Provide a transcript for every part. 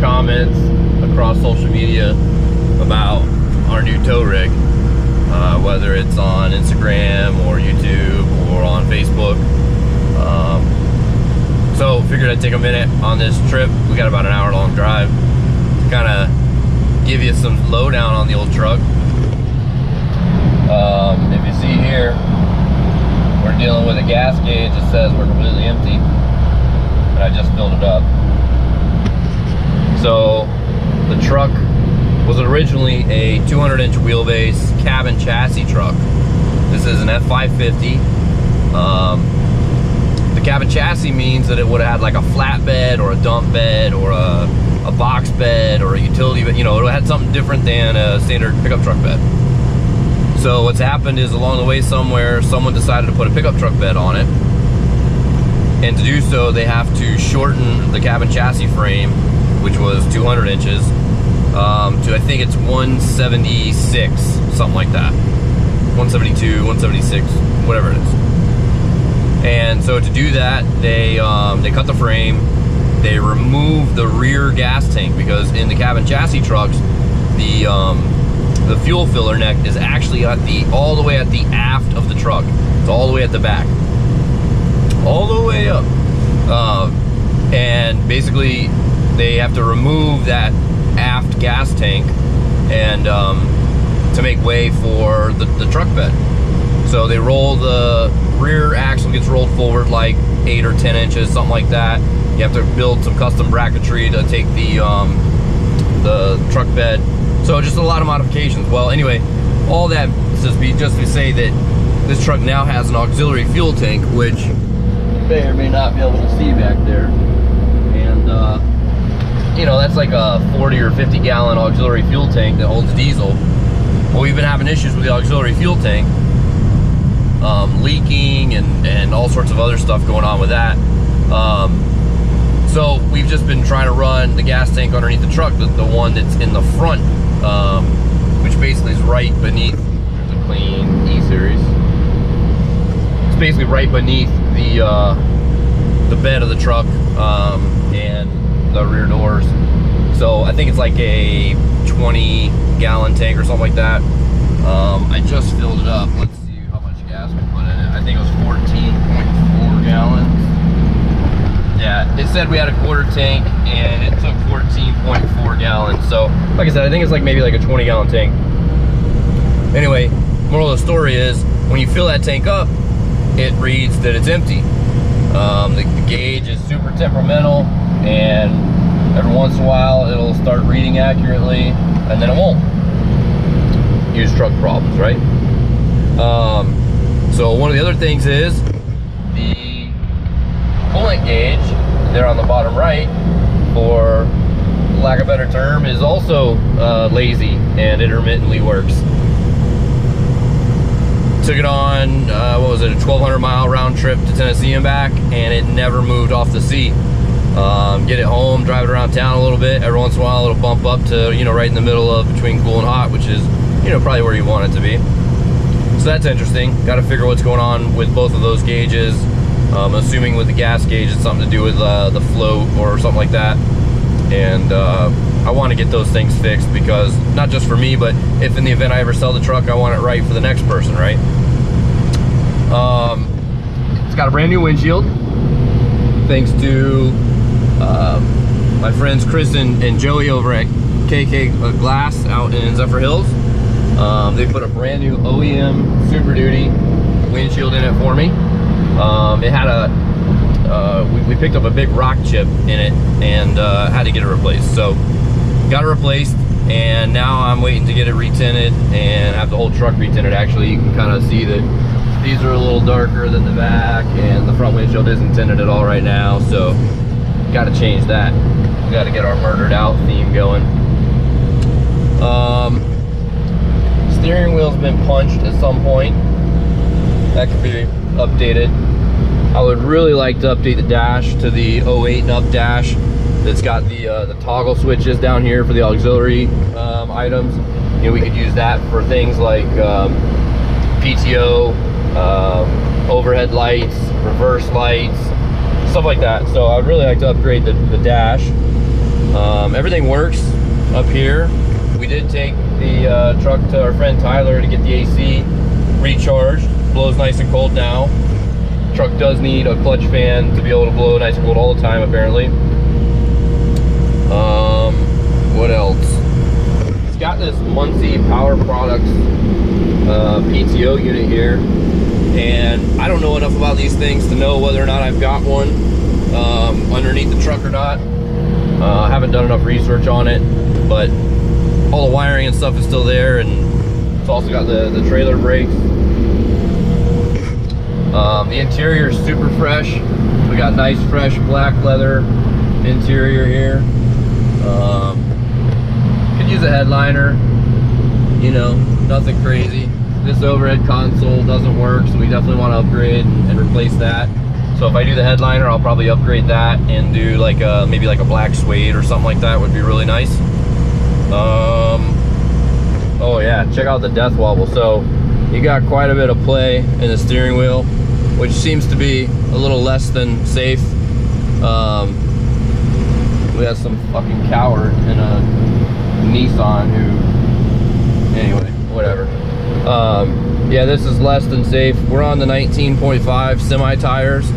comments across social media about our new tow rig, whether it's on Instagram or YouTube or on Facebook. So figured I'd take a minute on this trip. We got about an hour-long drive to kind of give you some lowdown on the old truck. If you see here, we're dealing with a gas gauge that says we're completely empty, but I just filled it up. So the truck was originally a 200-inch wheelbase cabin chassis truck. This is an F550. The cabin chassis means that it would have had like a flatbed or a dump bed or a box bed or a utility bed. You know, it had something different than a standard pickup truck bed. So what's happened is along the way somewhere, someone decided to put a pickup truck bed on it. And to do so, they have to shorten the cabin chassis frame, which was 200 inches, to I think it's 176, something like that. 172, 176, whatever it is. And so to do that, they cut the frame, they removed the rear gas tank, because in the cabin chassis trucks, the fuel filler neck is actually at all the way at the aft of the truck. It's all the way at the back, all the way up. And basically, they have to remove that aft gas tank and to make way for the truck bed. So they roll the rear axle, gets rolled forward like 8 or 10 inches, something like that. You have to build some custom bracketry to take the truck bed. So just a lot of modifications. Well, anyway, all that just to say that this truck now has an auxiliary fuel tank, which you may or may not be able to see back there. And you know, that's like a 40 or 50 gallon auxiliary fuel tank that holds diesel. Well, we've been having issues with the auxiliary fuel tank, leaking and all sorts of other stuff going on with that. So we've just been trying to run the gas tank underneath the truck, the one that's in the front, which basically is right beneath, there's a clean E-Series. It's basically right beneath the bed of the truck and the rear doors. So I think it's like a 20 gallon tank or something like that. I just filled it up. Let's see how much gas we put in it. I think it was 14.4 gallons. Yeah, it said we had a quarter tank and it took 14.4 gallons. So like I said, I think it's like maybe like a 20 gallon tank. Anyway, moral of the story is when you fill that tank up, it reads that it's empty. The gauge is super temperamental, and every once in a while it'll start reading accurately and then it won't. Used truck problems, right? So one of the other things is the coolant gauge there on the bottom right, for lack of a better term, is also lazy and intermittently works. Took it on, what was it, a 1,200 mile round trip to Tennessee and back, and it never moved off the seat. Get it home, drive it around town a little bit. Every once in a while it'll bump up to, you know, right in the middle of between cool and hot, which is, you know, probably where you want it to be. So that's interesting. Got to figure what's going on with both of those gauges. Assuming with the gas gauge it's something to do with the float or something like that. And I want to get those things fixed, because not just for me, but if in the event I ever sell the truck, I want it right for the next person, right? It's got a brand new windshield, thanks to my friends Chris and Joey over at KK Glass out in Zephyr Hills. They put a brand new OEM Super Duty windshield in it for me. It had we picked up a big rock chip in it and had to get it replaced. So got it replaced, and now I'm waiting to get it retinted and have the whole truck retinted. Actually, you can kind of see that these are a little darker than the back, and the front windshield isn't tinted at all right now. So got to change that. We got to get our murdered out theme going. Steering wheel's been punched at some point. That could be updated. I would really like to update the dash to the 08 and up dash that's got the toggle switches down here for the auxiliary items. You know, we could use that for things like PTO, overhead lights, reverse lights, stuff like that. So I would really like to upgrade the dash. Everything works up here. We did take the truck to our friend Tyler to get the AC recharged. Blows nice and cold now. Truck does need a clutch fan to be able to blow nice and cold all the time, apparently. What else? It's got this Muncie Power Products PTO unit here, and I don't know enough about these things to know whether or not I've got one underneath the truck or not. I haven't done enough research on it, but all the wiring and stuff is still there, and it's also got the trailer brakes. The interior is super fresh. We got nice fresh black leather interior here. Could use a headliner, you know, nothing crazy. This overhead console doesn't work, so we definitely want to upgrade and replace that. So if I do the headliner, I'll probably upgrade that and do like maybe like a black suede or something like that would be really nice. Oh yeah, check out the death wobble. So you got quite a bit of play in the steering wheel, which seems to be a little less than safe. We have some fucking coward in a Nissan who, anyway, whatever. Yeah, this is less than safe. We're on the 19.5 semi tires,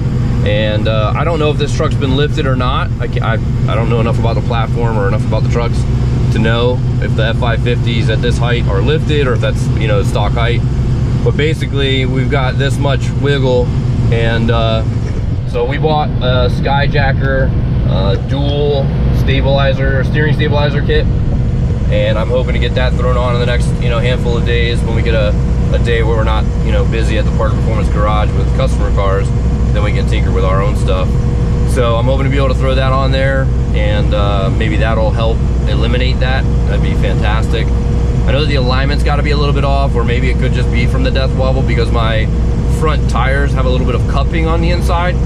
and I don't know if this truck's been lifted or not. I don't know enough about the platform or enough about the trucks to know if the F550s at this height are lifted or if that's, you know, stock height. But basically, we've got this much wiggle, and so we bought a Skyjacker dual stabilizer, steering stabilizer kit, and I'm hoping to get that thrown on in the next, you know, handful of days when we get a day where we're not, you know, busy at the Park Performance Garage with customer cars. Then we can tinker with our own stuff. So I'm hoping to be able to throw that on there, and maybe that'll help eliminate that. That'd be fantastic. I know that the alignment's got to be a little bit off, or maybe it could just be from the death wobble because my front tires have a little bit of cupping on the inside.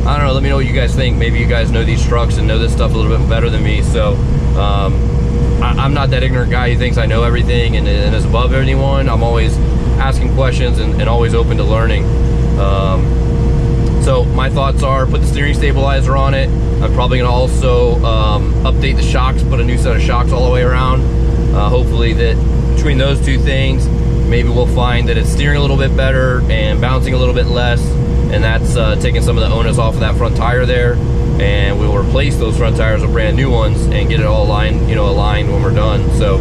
I don't know, let me know what you guys think. Maybe you guys know these trucks and know this stuff a little bit better than me. So I'm not that ignorant guy who thinks I know everything and is above anyone. I'm always asking questions and always open to learning. So my thoughts are, put the steering stabilizer on it. I'm probably gonna also update the shocks, put a new set of shocks all the way around. Hopefully that between those two things, maybe we'll find that it's steering a little bit better and bouncing a little bit less, and that's taking some of the onus off of that front tire there, and we'll replace those front tires with brand new ones and get it all aligned, you know, aligned when we're done. So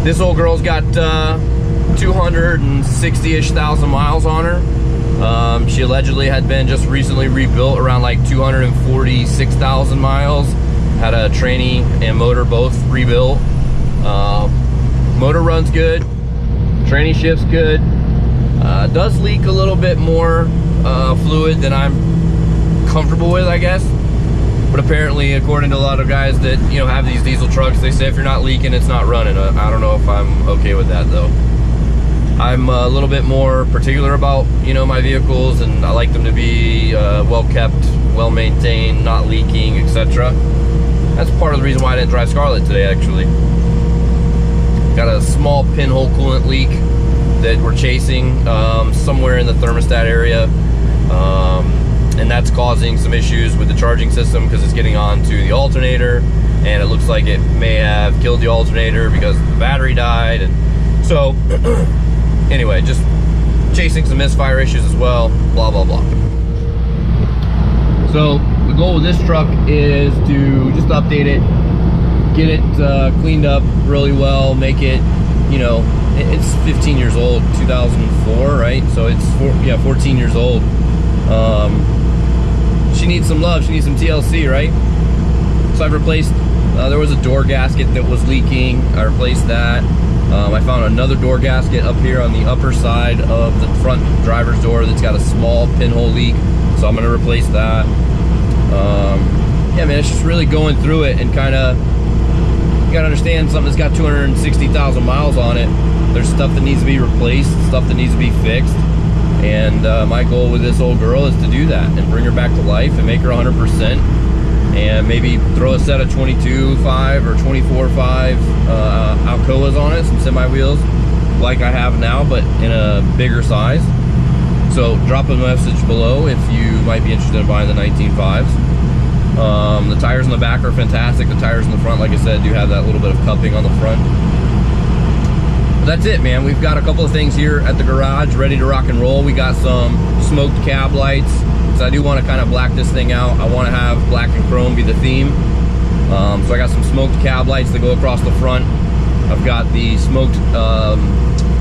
this old girl's got 260-ish thousand miles on her. She allegedly had been just recently rebuilt around like 246,000 miles. Had a tranny and motor both rebuilt. Motor runs good, tranny shifts good. Does leak a little bit more fluid than I'm comfortable with, I guess. But apparently, according to a lot of guys that, you know, have these diesel trucks, they say if you're not leaking, it's not running. I don't know if I'm okay with that though. I'm a little bit more particular about, you know, my vehicles, and I like them to be well kept, well maintained, not leaking, etc. That's part of the reason why I didn't drive Scarlett today, actually. Got a small pinhole coolant leak that we're chasing somewhere in the thermostat area, and that's causing some issues with the charging system because it's getting onto the alternator, and it looks like it may have killed the alternator because the battery died. And so anyway, just chasing some misfire issues as well, blah blah blah. So the goal with this truck is to just update it, get it cleaned up really well, make it, you know, it's 15 years old, 2004, right? So it's 14 years old. She needs some love, she needs some TLC, right? So I've replaced, there was a door gasket that was leaking. I replaced that. I found another door gasket up here on the upper side of the front driver's door that's got a small pinhole leak, so I'm gonna replace that. Yeah, man, it's just really going through it and kind of, you gotta understand, something that's got 260,000 miles on it, there's stuff that needs to be replaced, stuff that needs to be fixed, and my goal with this old girl is to do that and bring her back to life and make her 100%, and maybe throw a set of 22.5 or 24.5 Alcoas on it, some semi wheels like I have now, but in a bigger size. So drop a message below if you might be interested in buying the 19.5s. The tires in the back are fantastic. The tires in the front, like I said, do have that little bit of cupping on the front. But that's it, man. We've got a couple of things here at the garage ready to rock and roll. We got some smoked cab lights, so I do want to kind of black this thing out. I want to have black and chrome be the theme. So I got some smoked cab lights that go across the front. I've got the smoked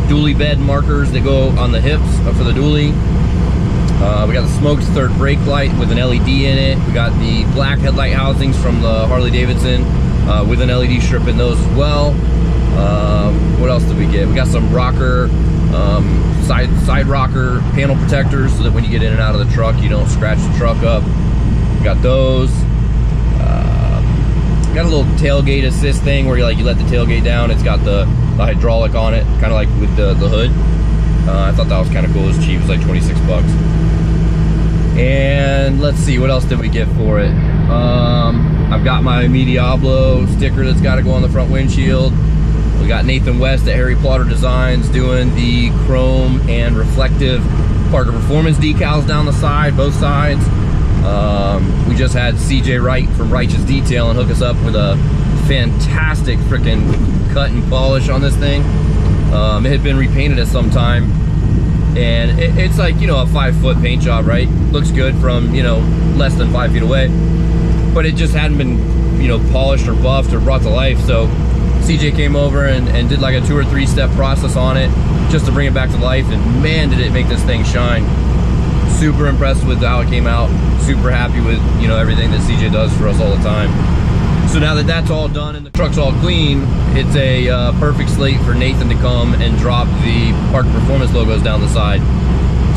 dually bed markers that go on the hips for the dually. We got the smoked third brake light with an LED in it. We got the black headlight housings from the Harley Davidson with an LED strip in those as well. What else did we get? We got some rocker, side rocker panel protectors so that when you get in and out of the truck, you don't scratch the truck up. We got those. Got a little tailgate assist thing where you let the tailgate down. It's got the hydraulic on it, kind of like with the hood. I thought that was kind of cool. It was cheap. It was like 26 bucks. And let's see, what else did we get for it? I've got my MiDiablo sticker that's got to go on the front windshield. We got Nathan West at Harry Plotter Designs doing the chrome and reflective Parker Performance decals down the side, both sides. We just had CJ Wright from Righteous Detailing hook us up with a fantastic freaking cut and polish on this thing. It had been repainted at some time, and it's like, you know, a 5-foot paint job, right? Looks good from, you know, less than 5 feet away, but it just hadn't been, you know, polished or buffed or brought to life. So CJ came over and did like a 2 or 3 step process on it just to bring it back to life, and man, did it make this thing shine. Super impressed with how it came out. Super happy with, you know, everything that CJ does for us all the time. So now that that's all done and the truck's all clean, it's a perfect slate for Nathan to come and drop the Parker Performance logos down the side.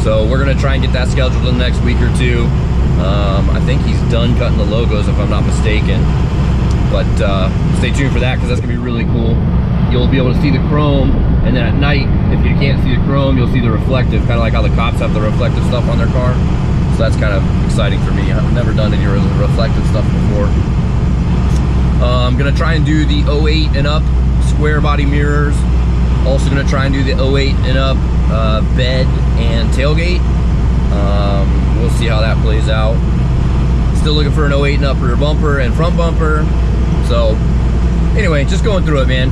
So we're gonna try and get that scheduled in the next week or two. I think he's done cutting the logos if I'm not mistaken. But stay tuned for that, because that's gonna be really cool. You'll be able to see the chrome, and then at night, if you can't see the chrome, you'll see the reflective, kind of like how the cops have the reflective stuff on their car. So that's kind of exciting for me. I've never done any reflective stuff before. I'm gonna try and do the 08 and up square body mirrors. Also gonna try and do the 08 and up bed and tailgate. We'll see how that plays out. Still looking for an 08 and up rear bumper and front bumper. So anyway, just going through it, man.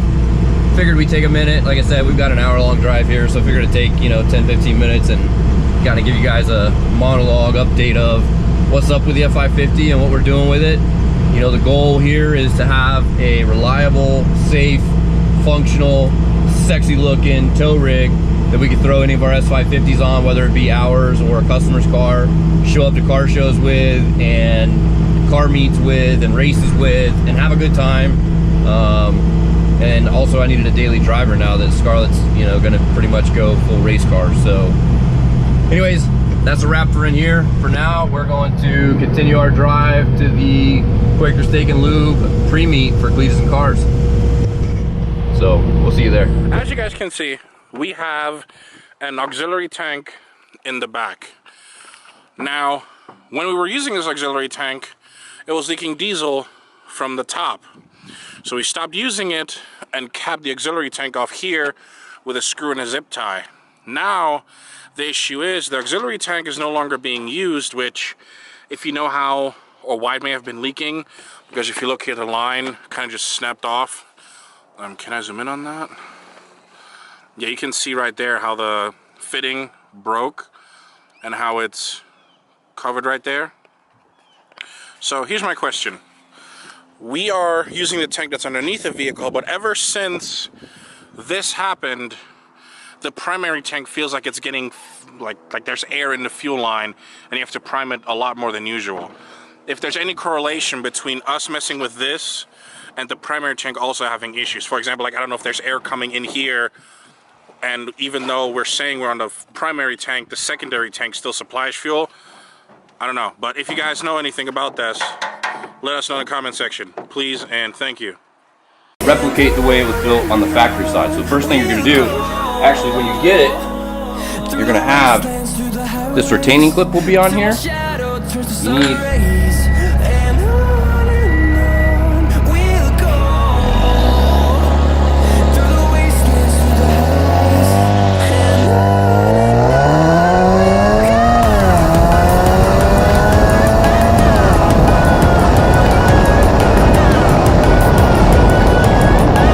Figured we'd take a minute. Like I said, we've got an hour-long drive here, so I figured it'd take, you know, 10-15 minutes and kind of give you guys a monologue update of what's up with the F550 and what we're doing with it. You know, the goal here is to have a reliable, safe, functional, sexy-looking tow rig that we can throw any of our S550s on, whether it be ours or a customer's car, show up to car shows with, and car meets with, and races with, and have a good time. And also I needed a daily driver now that Scarlett's, you know, gonna pretty much go full race car. So anyways, that's a wrap for in here. For now, we're going to continue our drive to the Quaker Steak and Lube pre-meet for Cletus and Cars. So we'll see you there. As you guys can see, we have an auxiliary tank in the back. Now, when we were using this auxiliary tank, it was leaking diesel from the top. So we stopped using it and capped the auxiliary tank off here with a screw and a zip tie. Now, the issue is the auxiliary tank is no longer being used, which, if you know how or why it may have been leaking, because if you look here, the line kind of just snapped off. Can I zoom in on that? Yeah, you can see right there how the fitting broke and how it's covered right there. So here's my question. We are using the tank that's underneath the vehicle, but ever since this happened, the primary tank feels like it's getting, like there's air in the fuel line, and you have to prime it a lot more than usual. If there's any correlation between us messing with this and the primary tank also having issues. For example, like I don't know if there's air coming in here, and even though we're saying we're on the primary tank, the secondary tank still supplies fuel. I don't know, but if you guys know anything about this, let us know in the comment section, please and thank you. Replicate the way it was built on the factory side. So the first thing you're gonna do, actually when you get it, you're gonna have this retaining clip will be on here. You need